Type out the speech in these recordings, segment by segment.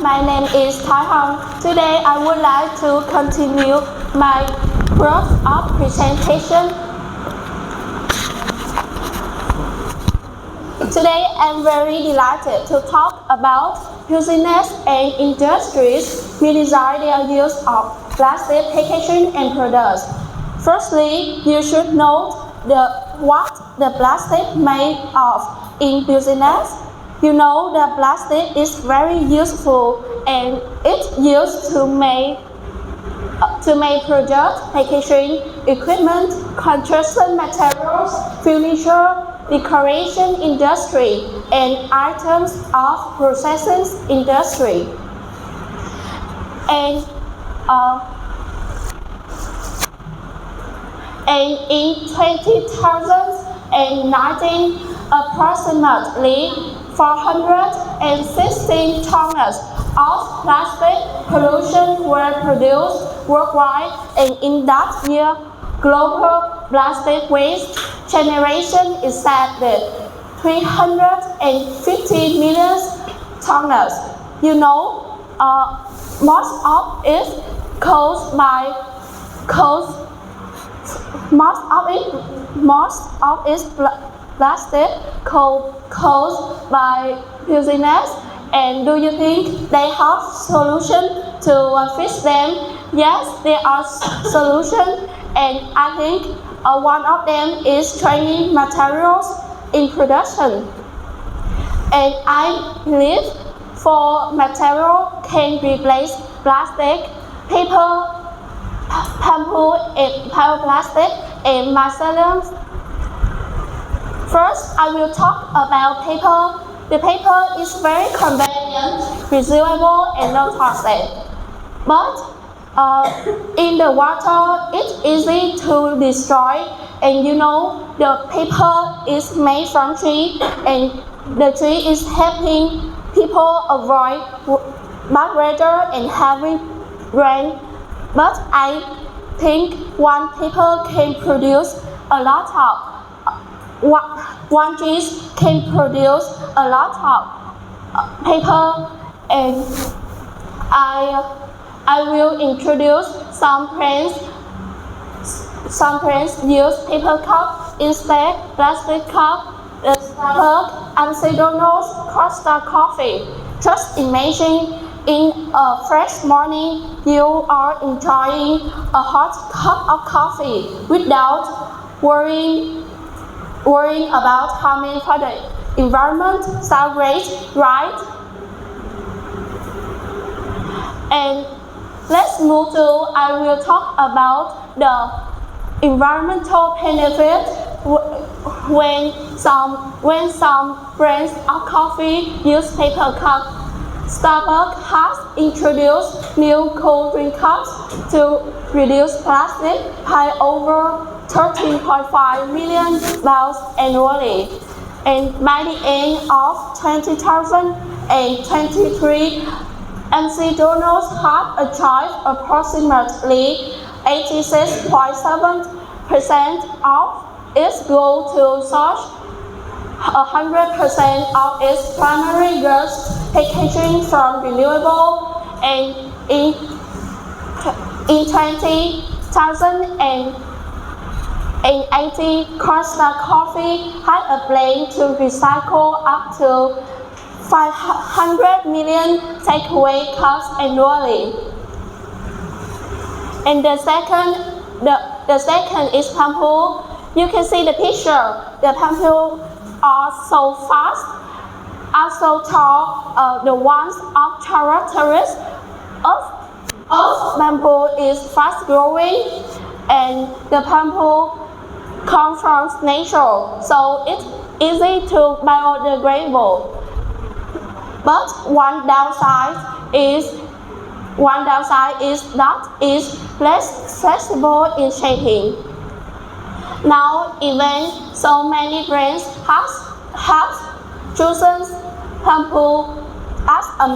my name is Tai Hong. Today I would like to continue my growth up presentation. Today I'm very delighted to talk about business and industries minimize their use of plastic packaging and products. Firstly, you should know what the plastic made of in business. You know the plastic is very useful and it's used to make products, packaging, equipment, construction materials, furniture, decoration industry, and items of processing industry. And in 2019, approximately 416 tons of plastic pollution were produced worldwide, and in that year, global plastic waste generation is set at 350 million tons. You know, most of it plastic caused by business. And do you think they have solution to fix them? Yes, there are solutions, and I think one of them is training materials in production. And I believe for material can replace plastic, paper, bamboo, and bioplastic, and materials. First, I will talk about paper. The paper is very convenient, reusable, and non toxic. But in the water, it's easy to destroy. And you know, the paper is made from tree, and the tree is helping people avoid bad weather and heavy rain. But I think one paper can produce a lot of one tree can produce a lot of paper, and I will introduce some brands. Some brands use paper cup instead plastic cup. The Starbucks, McDonald's, Costa Coffee. Just imagine in a fresh morning you are enjoying a hot cup of coffee without worrying about harming for the environment. Sound great, right? And let's move to, I will talk about the environmental benefit when some brands of coffee use paper cups. Starbucks has introduced new cold drink cups to reduce plastic by over 13.5 million pounds annually. And by the end of 2023, McDonald's had achieved approximately 86.7% of its goal to source 100% of its primary goods packaging from renewable. And in 2080, Costa Coffee had a plan to recycle up to 500 million takeaway cups annually. And the second is bamboo. You can see the picture. The bamboo are so fast, are so tall. The ones of characteristics of bamboo is fast growing, and the bamboo comes from nature, so it's easy to biodegradable. But one downside is that it's less flexible in shaping. Now, even so many brands have chosen bamboo as a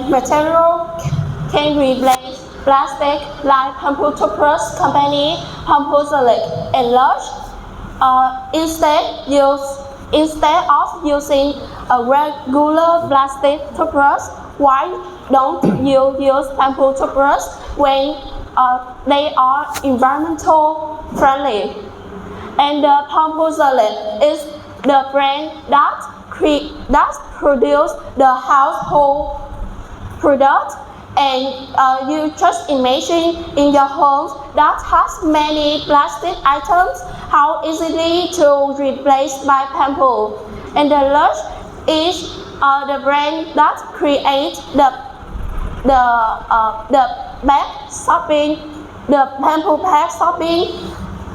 material can replace plastic, like bamboo toothbrush company, bamboo select, and large. Instead of using a regular plastic toothbrush, why don't you use bamboo toothbrush when they are environmental friendly? And the Pompozolet is the brand that produce the household product, and you just imagine in your homes that has many plastic items, how easily to replace by bamboo. And the Lush is the brand that creates the bag shopping, the bamboo bag shopping.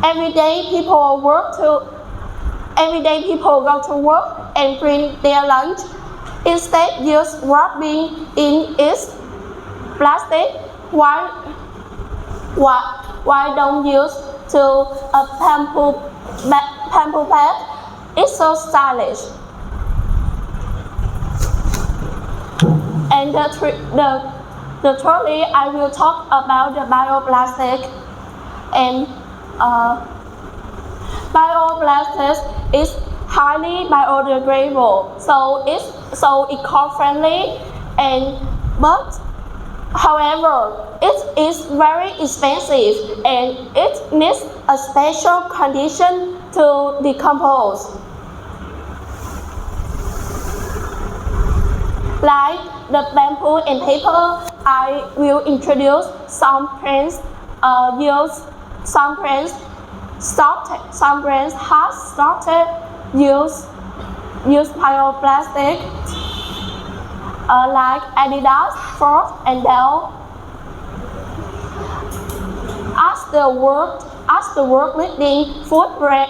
Every day people go to work and bring their lunch. Instead, use wrapping in its plastic. Why don't use to a bamboo bag? It's so stylish. And thirdly, I will talk about the bioplastic. And bioplastic is highly biodegradable, so it's so eco-friendly, but however, it is very expensive and it needs a special condition to decompose. Like the bamboo and paper, I will introduce some brands some brands have started use bioplastic, like Adidas, Ford, and Dell. As the world-leading footwear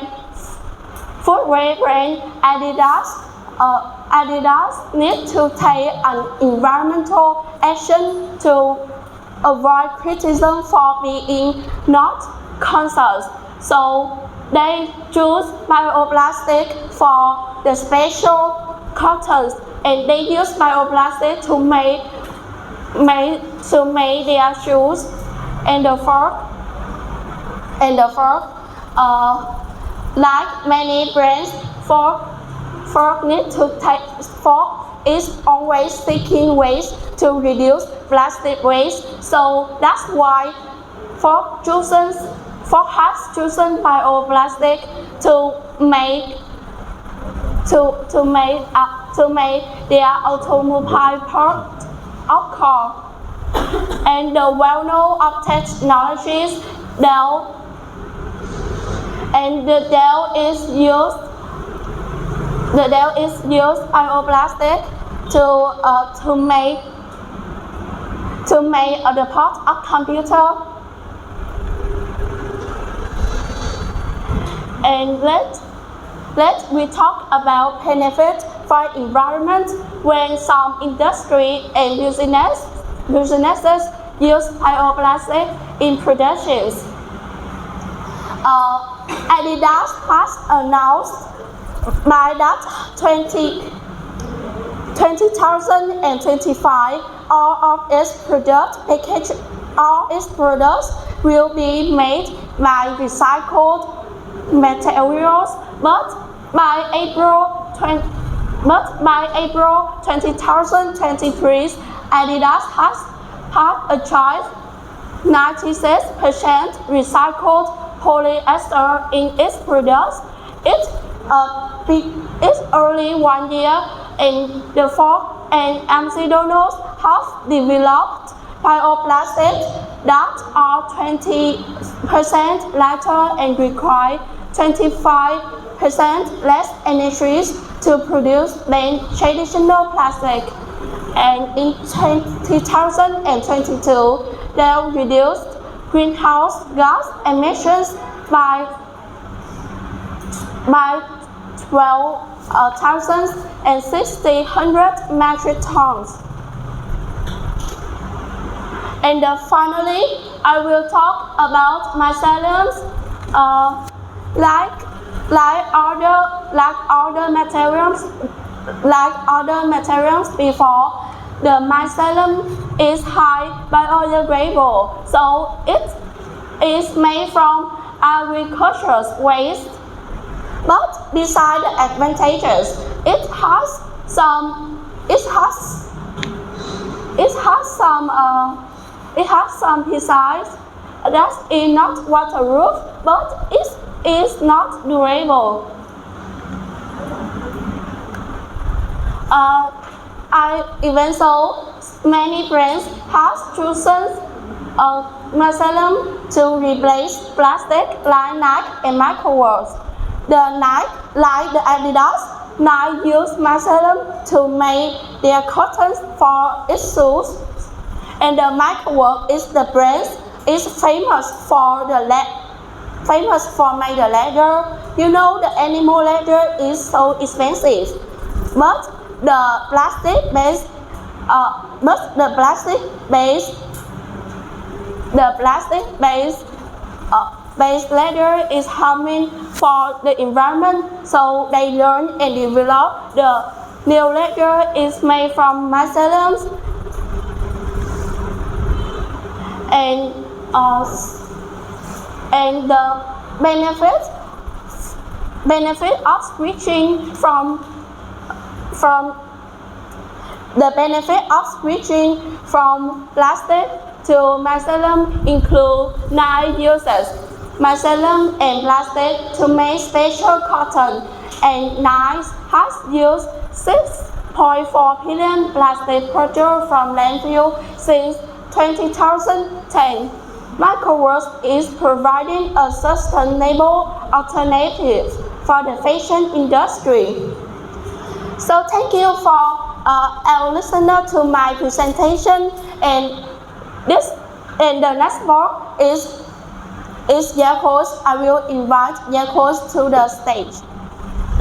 brand, Adidas needs to take an environmental action to avoid criticism for being not conscious. So they choose bioplastic for the special cottons, and they use bioplastic to make their shoes. And the fourth, like many brands, Ford is always seeking ways to reduce plastic waste. So that's why Ford has chosen bioplastic to make their automobile part of car. And the well-known of technologies, Dell is used bioplastic to make the part of computer. And let we talk about benefit for environment when some industry and businesses use bioplastic in productions. Adidas has announced by that 2025, all its products will be made by recycled materials, but by April 2023, Adidas has achieved 96% recycled polyester in its products. It's only 1 year, and the Ford and McDonald's have developed bioplastics that are 20% lighter and require 25% less energy to produce than traditional plastic. And in 2022, they reduced greenhouse gas emissions by 12,600 metric tons. And finally, I will talk about myceliums. Like other materials before, the mycelium is high biodegradable, so it is made from agricultural waste. But besides the advantages, it has it has some designs that is not waterproof, but it is not durable. Even so, many brands have chosen Macellum to replace plastic like Nike and Microworks. The Nike, like the Adidas, now use Macellum to make their cottons for its shoes. And the Microworks is the brand is famous for make the leather. You know the animal leather is so expensive, but the plastic based leather is harming for the environment, so they learn and develop the new leather is made from Macellum. And the benefit of switching from plastic to Macellum include 9 uses. Macellum and plastic to make special cotton, and 9 has used 6.4 billion plastic produced from landfill since 2010. Microworks is providing a sustainable alternative for the fashion industry. So thank you for our listener to my presentation, and the next part is Yakos. I will invite Yakos to the stage.